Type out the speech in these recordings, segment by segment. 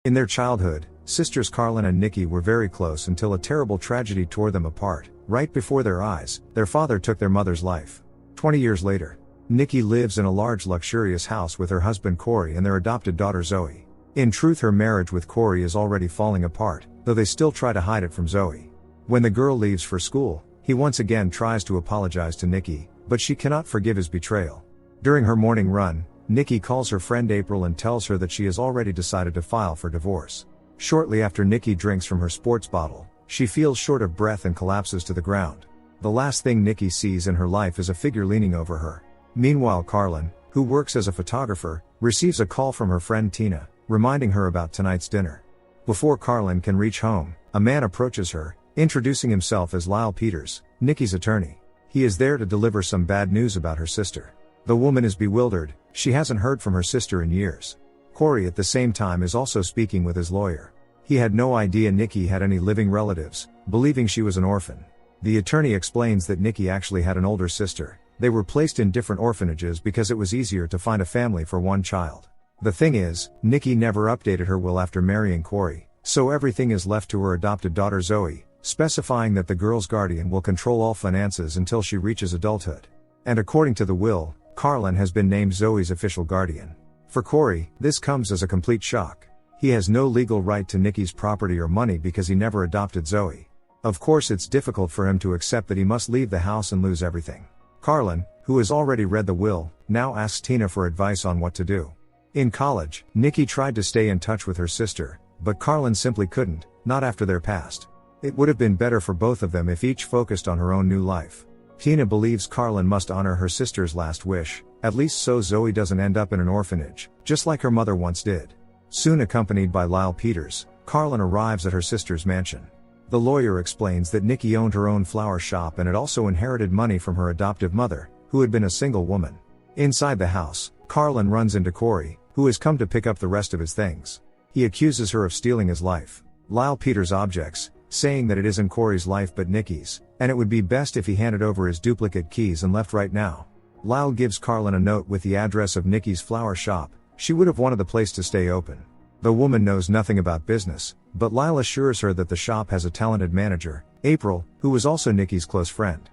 In their childhood, sisters Carlyn and Nikki were very close until a terrible tragedy tore them apart. Right before their eyes, their father took their mother's life. 20 years later, Nikki lives in a large luxurious house with her husband Corey and their adopted daughter Zoe. In truth, her marriage with Corey is already falling apart, though they still try to hide it from Zoe. When the girl leaves for school, he once again tries to apologize to Nikki, but she cannot forgive his betrayal. During her morning run, Nikki calls her friend April and tells her that she has already decided to file for divorce. Shortly after Nikki drinks from her sports bottle, she feels short of breath and collapses to the ground. The last thing Nikki sees in her life is a figure leaning over her. Meanwhile, Carlyn, who works as a photographer, receives a call from her friend Tina, reminding her about tonight's dinner. Before Carlyn can reach home, a man approaches her, introducing himself as Lyle Peters, Nikki's attorney. He is there to deliver some bad news about her sister. The woman is bewildered, she hasn't heard from her sister in years. Corey at the same time is also speaking with his lawyer. He had no idea Nikki had any living relatives, believing she was an orphan. The attorney explains that Nikki actually had an older sister. They were placed in different orphanages because it was easier to find a family for one child. The thing is, Nikki never updated her will after marrying Corey, so everything is left to her adopted daughter Zoe, specifying that the girl's guardian will control all finances until she reaches adulthood. And according to the will, Carlyn has been named Zoe's official guardian. For Corey, this comes as a complete shock. He has no legal right to Nikki's property or money because he never adopted Zoe. Of course, it's difficult for him to accept that he must leave the house and lose everything. Carlyn, who has already read the will, now asks Tina for advice on what to do. In college, Nikki tried to stay in touch with her sister, but Carlyn simply couldn't, not after their past. It would have been better for both of them if each focused on her own new life. Tina believes Carlyn must honor her sister's last wish, at least so Zoe doesn't end up in an orphanage, just like her mother once did. Soon accompanied by Lyle Peters, Carlyn arrives at her sister's mansion. The lawyer explains that Nikki owned her own flower shop and had also inherited money from her adoptive mother, who had been a single woman. Inside the house, Carlyn runs into Corey, who has come to pick up the rest of his things. He accuses her of stealing his life. Lyle Peters objects, saying that it isn't Corey's life but Nikki's, and it would be best if he handed over his duplicate keys and left right now. Lyle gives Carlyn a note with the address of Nikki's flower shop. She would have wanted the place to stay open. The woman knows nothing about business, but Lyle assures her that the shop has a talented manager, April, who was also Nikki's close friend.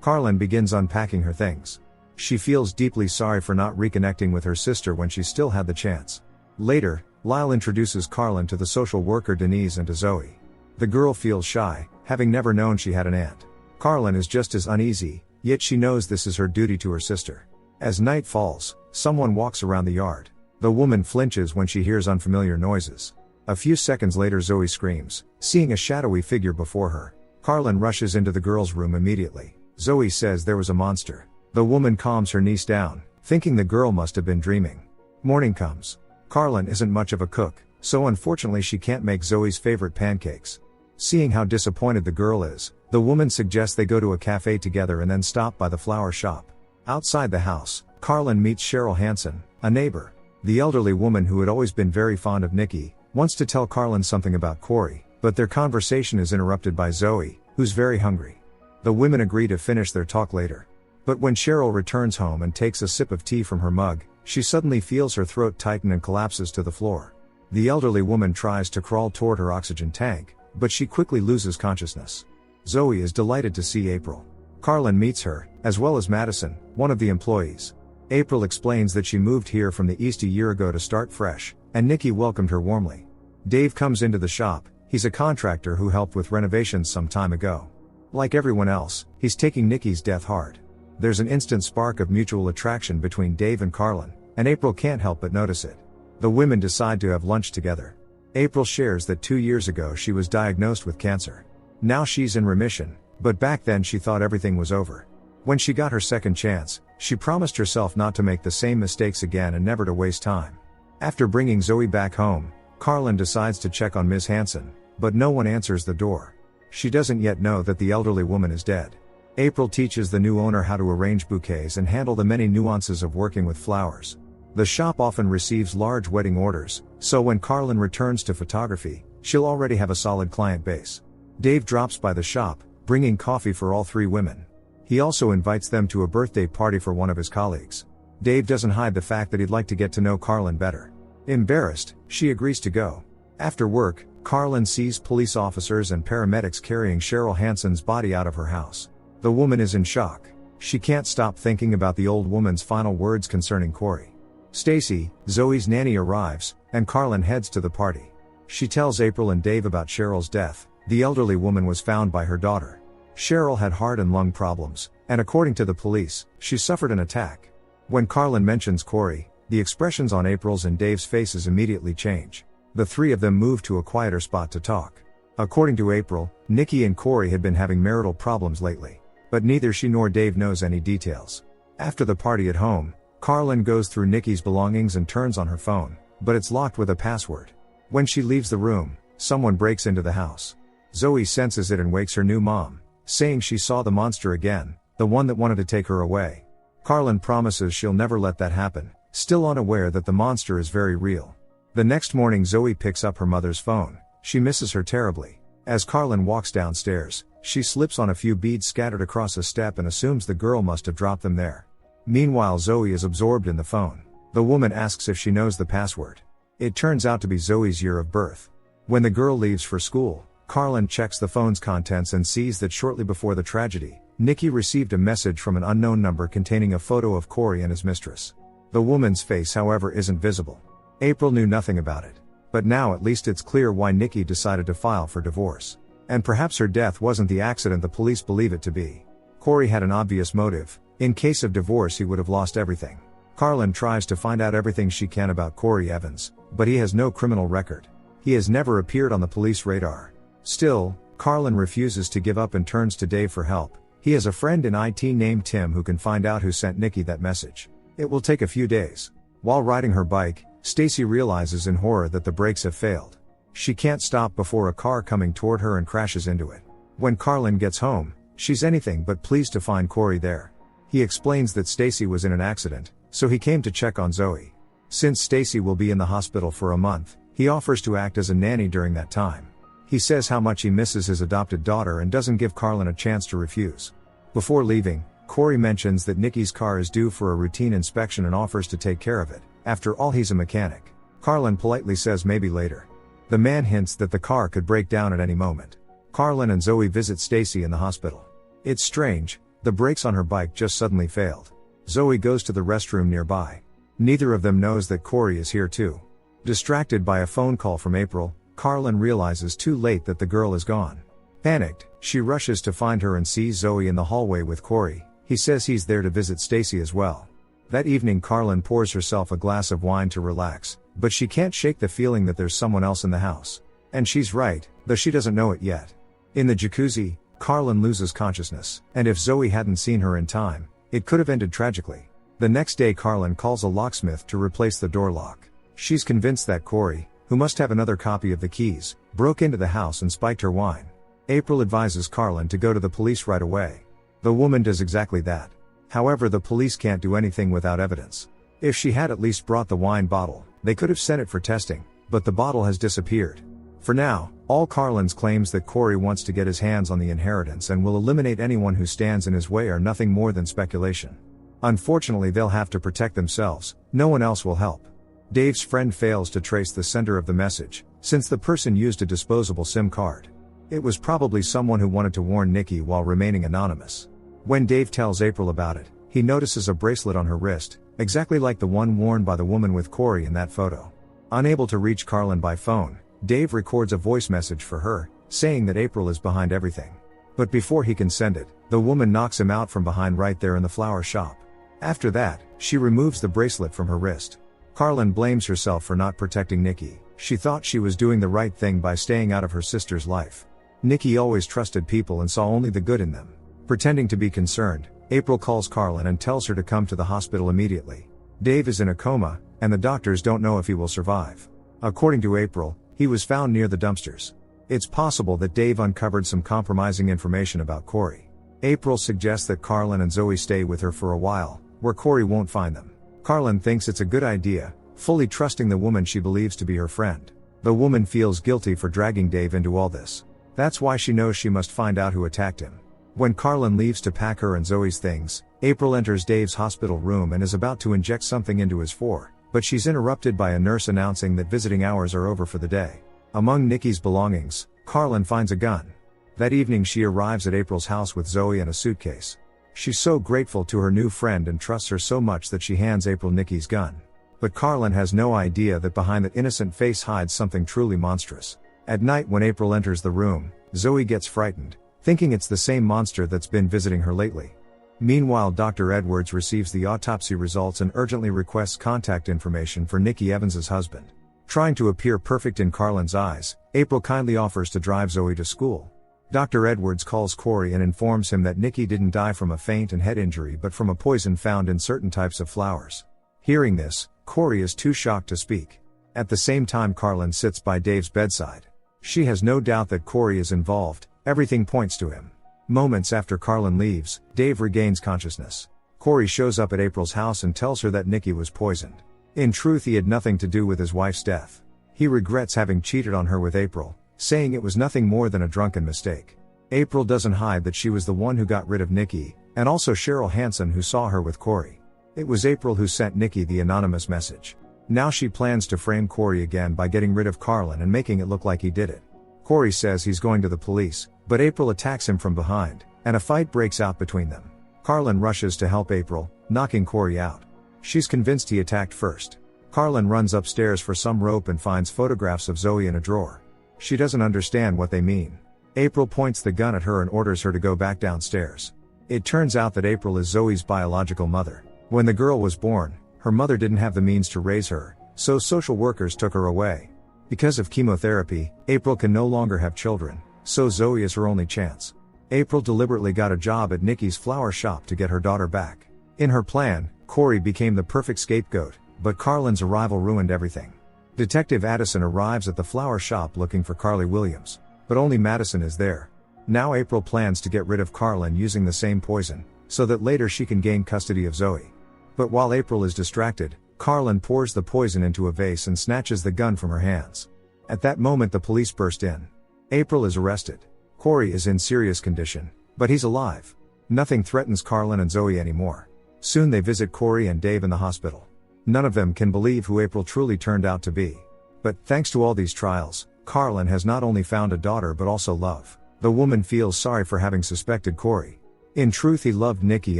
Carlyn begins unpacking her things. She feels deeply sorry for not reconnecting with her sister when she still had the chance. Later, Lyle introduces Carlyn to the social worker Denise and to Zoe. The girl feels shy, having never known she had an aunt. Carlyn is just as uneasy, yet she knows this is her duty to her sister. As night falls, someone walks around the yard. The woman flinches when she hears unfamiliar noises. A few seconds later Zoe screams, seeing a shadowy figure before her. Carlyn rushes into the girl's room immediately. Zoe says there was a monster. The woman calms her niece down, thinking the girl must have been dreaming. Morning comes. Carlyn isn't much of a cook, so unfortunately she can't make Zoe's favorite pancakes. Seeing how disappointed the girl is, the woman suggests they go to a cafe together and then stop by the flower shop. Outside the house, Carlyn meets Cheryl Hansen, a neighbor. The elderly woman who had always been very fond of Nikki, wants to tell Carlyn something about Corey, but their conversation is interrupted by Zoe, who's very hungry. The women agree to finish their talk later. But when Cheryl returns home and takes a sip of tea from her mug, she suddenly feels her throat tighten and collapses to the floor. The elderly woman tries to crawl toward her oxygen tank, but she quickly loses consciousness. Zoe is delighted to see April. Carlyn meets her, as well as Madison, one of the employees. April explains that she moved here from the East a year ago to start fresh, and Nikki welcomed her warmly. Dave comes into the shop. He's a contractor who helped with renovations some time ago. Like everyone else, he's taking Nikki's death hard. There's an instant spark of mutual attraction between Dave and Carlyn, and April can't help but notice it. The women decide to have lunch together. April shares that 2 years ago she was diagnosed with cancer. Now she's in remission, but back then she thought everything was over. When she got her second chance, she promised herself not to make the same mistakes again and never to waste time. After bringing Zoe back home, Carlyn decides to check on Ms. Hansen, but no one answers the door. She doesn't yet know that the elderly woman is dead. April teaches the new owner how to arrange bouquets and handle the many nuances of working with flowers. The shop often receives large wedding orders, so when Carlyn returns to photography, she'll already have a solid client base. Dave drops by the shop, bringing coffee for all three women. He also invites them to a birthday party for one of his colleagues. Dave doesn't hide the fact that he'd like to get to know Carlyn better. Embarrassed, she agrees to go. After work, Carlyn sees police officers and paramedics carrying Cheryl Hansen's body out of her house. The woman is in shock. She can't stop thinking about the old woman's final words concerning Corey. Stacy, Zoe's nanny, arrives, and Carlyn heads to the party. She tells April and Dave about Cheryl's death. The elderly woman was found by her daughter. Cheryl had heart and lung problems, and according to the police, she suffered an attack. When Carlyn mentions Corey, the expressions on April's and Dave's faces immediately change. The three of them move to a quieter spot to talk. According to April, Nikki and Corey had been having marital problems lately, but neither she nor Dave knows any details. After the party at home, Carlyn goes through Nikki's belongings and turns on her phone, but it's locked with a password. When she leaves the room, someone breaks into the house. Zoe senses it and wakes her new mom, saying she saw the monster again, the one that wanted to take her away. Carlyn promises she'll never let that happen, still unaware that the monster is very real. The next morning Zoe picks up her mother's phone. She misses her terribly. As Carlyn walks downstairs, she slips on a few beads scattered across a step and assumes the girl must have dropped them there. Meanwhile, Zoe is absorbed in the phone. The woman asks if she knows the password. It turns out to be Zoe's year of birth. When the girl leaves for school, Carlyn checks the phone's contents and sees that shortly before the tragedy, Nikki received a message from an unknown number containing a photo of Corey and his mistress. The woman's face, however, isn't visible. April knew nothing about it. But now at least it's clear why Nikki decided to file for divorce. And perhaps her death wasn't the accident the police believe it to be. Corey had an obvious motive. In case of divorce he would have lost everything. Carlyn tries to find out everything she can about Corey Evans, but he has no criminal record. He has never appeared on the police radar. Still, Carlyn refuses to give up and turns to Dave for help. He has a friend in IT named Tim who can find out who sent Nikki that message. It will take a few days. While riding her bike, Stacy realizes in horror that the brakes have failed. She can't stop before a car coming toward her and crashes into it. When Carlyn gets home, she's anything but pleased to find Corey there. He explains that Stacy was in an accident, so he came to check on Zoe. Since Stacy will be in the hospital for a month, he offers to act as a nanny during that time. He says how much he misses his adopted daughter and doesn't give Carlyn a chance to refuse. Before leaving, Corey mentions that Nikki's car is due for a routine inspection and offers to take care of it. After all, he's a mechanic. Carlyn politely says maybe later. The man hints that the car could break down at any moment. Carlyn and Zoe visit Stacy in the hospital. It's strange, the brakes on her bike just suddenly failed. Zoe goes to the restroom nearby. Neither of them knows that Corey is here too. Distracted by a phone call from April, Carlyn realizes too late that the girl is gone. Panicked, she rushes to find her and sees Zoe in the hallway with Corey. He says he's there to visit Stacy as well. That evening Carlyn pours herself a glass of wine to relax, but she can't shake the feeling that there's someone else in the house. And she's right, though she doesn't know it yet. In the jacuzzi, Carlyn loses consciousness, and if Zoe hadn't seen her in time, it could have ended tragically. The next day Carlyn calls a locksmith to replace the door lock. She's convinced that Corey, who must have another copy of the keys, broke into the house and spiked her wine. April advises Carlyn to go to the police right away. The woman does exactly that. However, the police can't do anything without evidence. If she had at least brought the wine bottle, they could have sent it for testing, but the bottle has disappeared. For now, all Carlyn's claims that Corey wants to get his hands on the inheritance and will eliminate anyone who stands in his way are nothing more than speculation. Unfortunately, they'll have to protect themselves, no one else will help. Dave's friend fails to trace the sender of the message, since the person used a disposable SIM card. It was probably someone who wanted to warn Nikki while remaining anonymous. When Dave tells April about it, he notices a bracelet on her wrist, exactly like the one worn by the woman with Corey in that photo. Unable to reach Carlyn by phone, Dave records a voice message for her, saying that April is behind everything. But before he can send it, the woman knocks him out from behind right there in the flower shop. After that, she removes the bracelet from her wrist. Carlyn blames herself for not protecting Nikki. She thought she was doing the right thing by staying out of her sister's life. Nikki always trusted people and saw only the good in them. Pretending to be concerned, April calls Carlyn and tells her to come to the hospital immediately. Dave is in a coma, and the doctors don't know if he will survive. According to April, he was found near the dumpsters. It's possible that Dave uncovered some compromising information about Corey. April suggests that Carlyn and Zoe stay with her for a while, where Corey won't find them. Carlyn thinks it's a good idea, fully trusting the woman she believes to be her friend. The woman feels guilty for dragging Dave into all this. That's why she knows she must find out who attacked him. When Carlyn leaves to pack her and Zoe's things, April enters Dave's hospital room and is about to inject something into his forearm, but she's interrupted by a nurse announcing that visiting hours are over for the day. Among Nikki's belongings, Carlyn finds a gun. That evening she arrives at April's house with Zoe and a suitcase. She's so grateful to her new friend and trusts her so much that she hands April Nikki's gun. But Carlyn has no idea that behind that innocent face hides something truly monstrous. At night when April enters the room, Zoe gets frightened, thinking it's the same monster that's been visiting her lately. Meanwhile, Dr. Edwards receives the autopsy results and urgently requests contact information for Nikki Evans's husband. Trying to appear perfect in Carlyn's eyes, April kindly offers to drive Zoe to school. Dr. Edwards calls Corey and informs him that Nikki didn't die from a faint and head injury but from a poison found in certain types of flowers. Hearing this, Corey is too shocked to speak. At the same time, Carlyn sits by Dave's bedside. She has no doubt that Corey is involved, everything points to him. Moments after Carlyn leaves, Dave regains consciousness. Corey shows up at April's house and tells her that Nikki was poisoned. In truth, he had nothing to do with his wife's death. He regrets having cheated on her with April, saying it was nothing more than a drunken mistake. April doesn't hide that she was the one who got rid of Nikki, and also Cheryl Hansen who saw her with Corey. It was April who sent Nikki the anonymous message. Now she plans to frame Corey again by getting rid of Carlyn and making it look like he did it. Corey says he's going to the police, but April attacks him from behind, and a fight breaks out between them. Carlyn rushes to help April, knocking Corey out. She's convinced he attacked first. Carlyn runs upstairs for some rope and finds photographs of Zoe in a drawer. She doesn't understand what they mean. April points the gun at her and orders her to go back downstairs. It turns out that April is Zoe's biological mother. When the girl was born, her mother didn't have the means to raise her, so social workers took her away. Because of chemotherapy, April can no longer have children, so Zoe is her only chance. April deliberately got a job at Nikki's flower shop to get her daughter back. In her plan, Corey became the perfect scapegoat, but Carlyn's arrival ruined everything. Detective Addison arrives at the flower shop looking for Carly Williams, but only Madison is there. Now April plans to get rid of Carlyn using the same poison, so that later she can gain custody of Zoe. But while April is distracted, Carlyn pours the poison into a vase and snatches the gun from her hands. At that moment the police burst in. April is arrested. Corey is in serious condition, but he's alive. Nothing threatens Carlyn and Zoe anymore. Soon they visit Corey and Dave in the hospital. None of them can believe who April truly turned out to be. But thanks to all these trials, Carlyn has not only found a daughter but also love. The woman feels sorry for having suspected Corey. In truth, he loved Nikki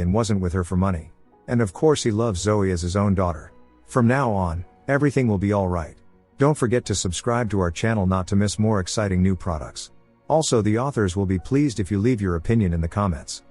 and wasn't with her for money. And of course he loves Zoe as his own daughter. From now on, everything will be alright. Don't forget to subscribe to our channel not to miss more exciting new products. Also, the authors will be pleased if you leave your opinion in the comments.